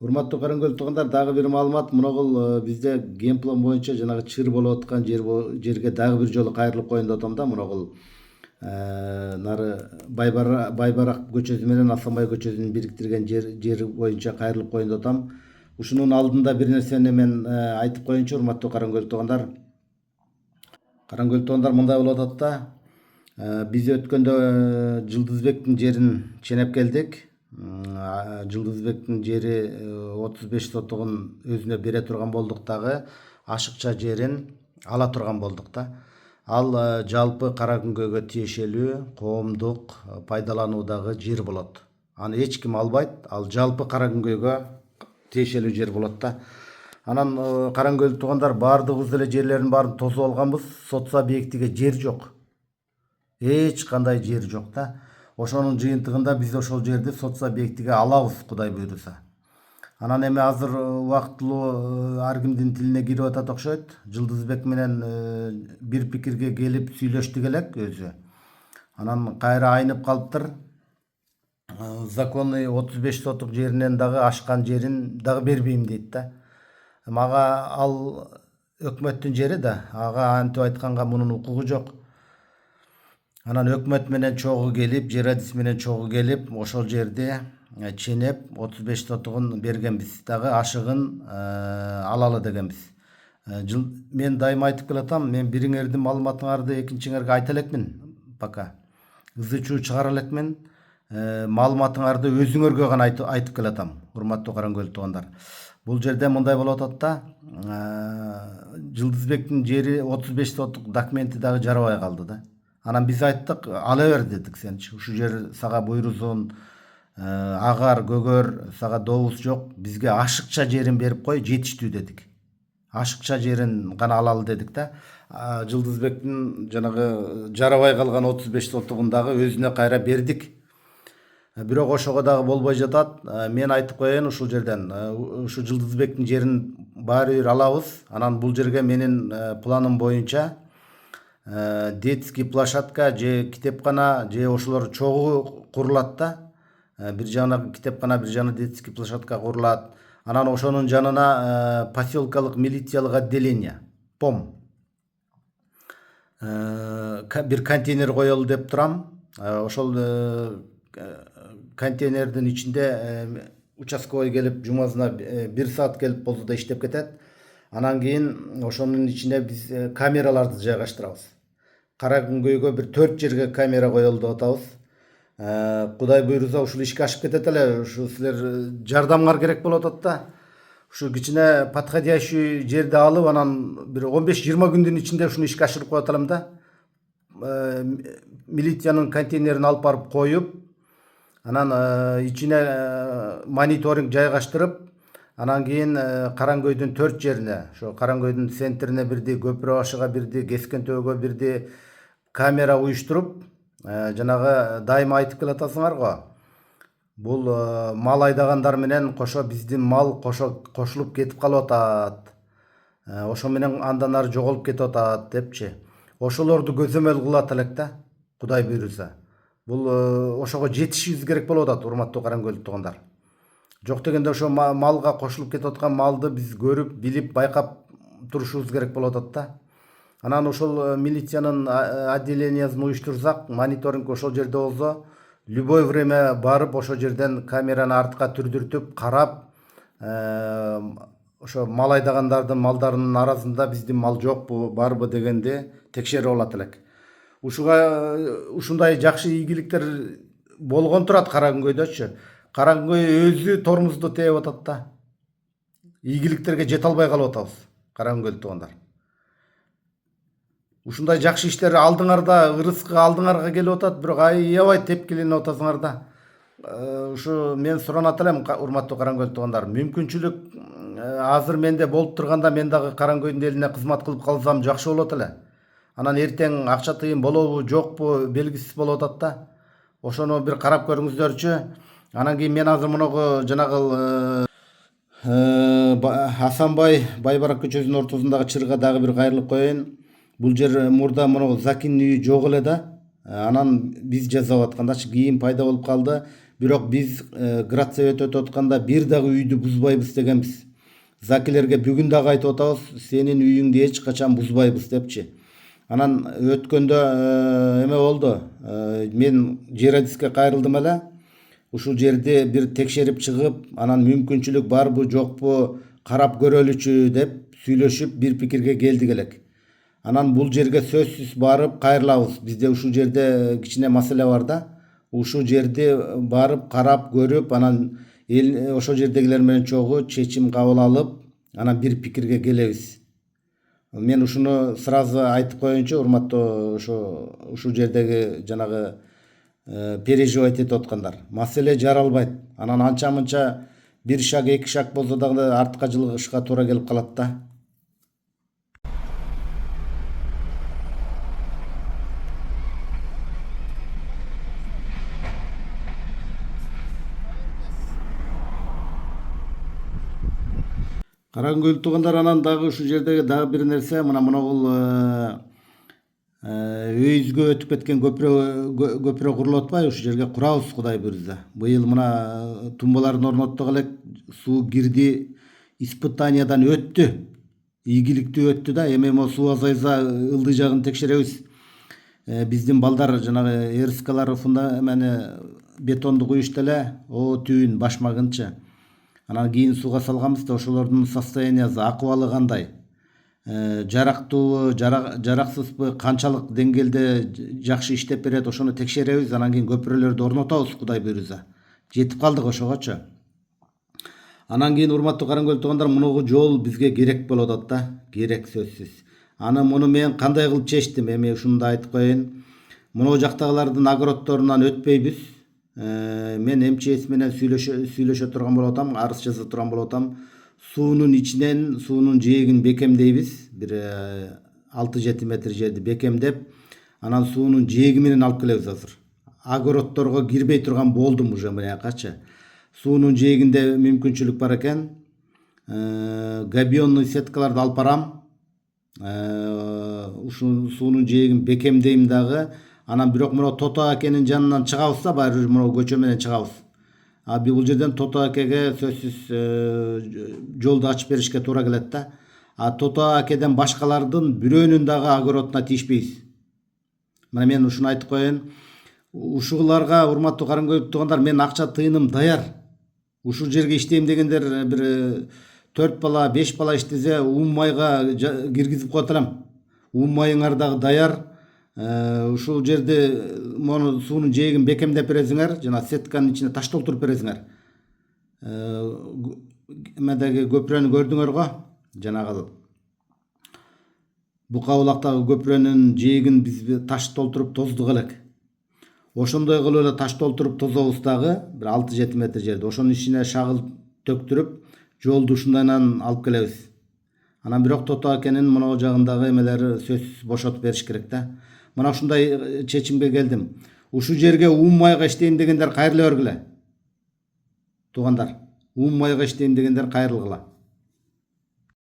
Урматтуу Караңгөл туугандар, дагы бир маалымат. Мунагул бизде генплан боюнча жанагы чыр болуп аткан жерге дагы бир жолу кайрылып коеюн деп атам да. Мунагул нары Байбарак көчөсү менен Асанбай көчөсүн бириктирген жер боюнча кайрылып коеюн деп атам. Ушунун алдында бир нерсени мен айтып коеюнчу, урматтуу Караңгөл туугандар. Караңгөл туугандар, мындай болуп атат да. Биз өткөндө Жылдызбектин жерин ченеп келдик. Жылдызбектин жери 35 сотугун өзүнө бере турган болдук, дагы ашыкча жерин ала турган болдук да. Ал жалпы Каракүнгөйгө тиешелүү коомдук пайдалануудагы жер болот. Аны эч ким албайт, ал жалпы Каракүнгөйгө тиешелүү жер болот да. Анан Караңгөл туугандар, баардыгыбыз деле жерлердин баарын тосуп алганбыз. Сот субъектиге жер жок. Эч кандай жер жок да. Ошонун жыйынтыгында биз ошол жерди сот субъектиге алабыз, Кудай буйруса. Анан эми азыр убактылуу ар кимдин тилине кирип атат окшойт. Жылдызбек менен бир пикирге келип сүйлөштүк элек өзү. Анан кайра айнып калыптыр. Законный 35 сотук жеринен дагы ашкан жерин дагы бербейм дейт да. Мага ал өкмөттүн жери да. Ага антип айтканга мунун укугу жок. Анан өкмөт менен чогуу келип, жер адис менен чогуу келип, ошол жерди ченеп 35 сотугун бергенбиз. Дагы ашыгын алалы дегенбиз. Мен дайыма айтып келатам, мен бириңердин маалыматыңарды экинчиңерге айта элекмин пока. Ызы чуу чыгара элекмин. Маалыматыңарды өзүңөргө гана айтып келатам, урматтуу Караңгөл туугандар. Бул жерде мындай болуп атат да. Жылдызбектин жери 35 сотук документи дагы жарабай калды да. Анан биз айттык, ала бер дедик, сенчи. Ушул жер сага буйрусун, агар көгөр, сага добус жок. Бизге ашыкча жерин берип кой, жетиштүү дедик. Ашыкча жерин гана алалы дедик да. Жылдызбектин жанагы жарабай калган 35 сотугун дагы өзүнө кайра бердик. Бирок ошого дагы болбой жатат. Мен айтып коеюн ушул жерден. Ушу Жылдызбектин жерин баары бир алабыз. Анан бул жерге менин планым боюнча детский площадка же китепкана же ошолор чогуу курулат да. Бир жагына китепкана, бир жагына детский площадка курулат. Анан ошонун жанына поселкалык милициялык отделение, ПОМ, бир контейнер коелу деп турам. Ошол контейнердин ичинде участковый келип, жумасына 1 саат келип болсо да иштеп кетет. Анан кийин ошонун ичине биз камераларды жайгаштырабыз. Каракүнгөйгө бир 4 жерге камера коелу деп атабыз. Кудай буйруса ушул ишке ашып кетет эле. Ушу силер жардамыңар керек болуп атат да. Ушу кичине подходящий жерди алып, анан бир 15-20 күндүн ичинде ушуну ишке ашырып коет элем да. Милициянын контейнерин алып барып коюп, анан ичине мониторинг жайгаштырып, анан кийин Караңгөйдүн 4 жерине, ошо Караңгөйдүн центрине бирди, Көпүрө башыга бирди, Кескен төбөгө бирди камера уюштуруп, жанагы дайыма айтып келатасыңар го. Бул мал айдагандар менен кошо биздин мал кошулуп кетип калып атат. Ошо менен андан ары жоголуп кетип атат депчи. Ошолорду көзөмөл кылат элек да, Кудай буйруса. Бул ошого жетишибиз керек болуп атат, урматтуу Караңгөл туугандар. Жок дегенде ошо малга кошулуп кетип аткан малды биз көрүп, билип, байкап турушубуз керек болуп атат да. Анан ошол милициянын отделениясын уюштурсак, мониторинг ошол жерде болсо, любой время барып ошол жерден камераны артка түрдүртүп карап, ошо мал айдагандардын малдарынын арасында биздин мал жокпу, барбы дегенди текшерип алат элек. Ушундай жакшы ийгиликтер болгон турат Каракүнгөйдөчү. Каракүнгөй өзү тормузду тээп атат да. Ийгиликтерге жете албай калып атабыз, Каракүнгөл туугандар. Ушундай жакшы иштер алдыңарда, ырыскы алдыңарга келип атат, бирок аябай тепкиленип атасыңар да. Ушу мен суранат элем, урматтуу Караңгөл туугандар. Мүмкүнчүлүк азыр менде болуп турганда, мен дагы Караңгөйдүн элине кызмат кылып калсам жакшы болот эле. Анан эртең акча тыйын болобу, жокпу белгисиз болуп атат да. Ошону бир карап көрүңүздөрчү. Анан кийин мен азыр мунагу жанагы Асанбай Байбарак көчөсүнүн ортосундагы чырга дагы бир кайрылып коеюн. Бул жер мурда мунагу Закин үйү жок эле да. Анан биз жасап аткандачы кийин пайда болуп калды. Бирок биз градсовет өтүп атканда бир дагы үйдү бузбайбыз дегенбиз. Закилерге бүгүн дагы айтып атабыз, сенин үйүңдү эч качан бузбайбыз депчи. Анан өткөндө эме болду. Мен жер адиске кайрылдым эле. Ушул жерди бир текшерип чыгып, анан мүмкүнчүлүк барбы жокпу карап көрөлүчү деп сүйлөшүп бир пикирге келдик элек. Анан бул жерге сөзсүз барып кайрылабыз. Бизде ушул жерде кичине маселе бар да. Ушул жерди барып карап көрүп, анан ошол жердегилер менен чогуу чечим кабыл алып, анан бир пикирге келебиз. Мен ушуну сразу айтып коеюнчу, урматтуу ушул жердеги жанагы переживать этип аткандар. Маселе жаралбайт. Анан анча мынча бир шаг, эки шаг болсо дагы артка жылгышка туура келип калат да. Караңгы туугандар, анан дагы ушул жердеги дагы бир нерсе, бул өйүзгө өтүп кеткен көпүрө курулуп атпайбы? Ушул жерге курабыз Кудай буйрса. Быйыл мына тумбаларын орноттук элек, суу кирди, испытаниядан өттү. Ийгиликтүү өттү да. Эми могу суу азайса ылдый жагын текшеребиз. Биздин балдар жанагы РСКлар бетонду куюшту эле, түбүн башмагынча. Анан кийин сууга салганбыз да, ошолордун состояниясы, акыбалы кандай? Жарактуубу, жараксызбы, канчалык деңгээлде жакшы иштеп берет, ошону текшеребиз, анан кийин көпүрөлөрдү орнотобуз Кудай буйрса. Жетип калдык ошогочу. Анан кийин урматтуу Караңгөл туугандар, мунугу жол бизге керек болуп атат да, керек сөзсүз. Муну мен кандай кылып чечтим, эми ушуну да айтып коеюн. Муну жактагылардын огороддорунан өтпөйбүз. Мен МЧС менен сүйлөшө турган болуп атам, арыз жаза турган болуп атам. Суунун ичинен, суунун жээгин бекемдейбиз. Бир 6-7 метр жерди бекемдеп, анан суунун жээги менен алып келебиз азыр. Огороддорго кирбей турган болдум уже мынакачы. Суунун жээгинде мүмкүнчүлүк бар экен. Габионный сеткаларды алып барам. Ушул суунун жээгин бекемдейм дагы. Анан бирок мына Тото акенин жанынан чыгабыз да, баары мына көчө менен чыгабыз. Бул жерден Тото акеге сөзсүз жолду ачып беришке туура келет да. Тото акеден башкалардын бирөөнүн дагы огородуна тийишпейбиз. Мына мен ушуну айтып коеюн. Ушуларга, урматтуу Караңгөл туугандар, мен акча тыйыным даяр. Ушул жерге иштейм дегендер бир 4 бала, 5 бала иштесе, майга киргизип коет элем. Майыңар дагы даяр. Ушул жерди мону суунун жээгин бекемдеп бересиңер, жана сетканын ичине таш толтуруп бересиңер. Эмедеги көпүрөнү көрдүңөр го, жанагы бука булактагы көпүрөнүн жээгин биз таш толтуруп тоздук элек. Ошондой кылып эле таш толтуруп тозобуз дагы, бир 6-7 метр жерди. Ошонун ичине шагыл төктүрүп, жолду ушундайынан алып келебиз. Анан бирок Тото акенин мына жагындагы эмелери сөзсүз бошотуп бериш керек да. Мына ушундай чечимге келдим. Ушул жерге майга иштейм дегендер кайрыла бергиле. Туугандар, майга иштейм дегендер кайрылгыла.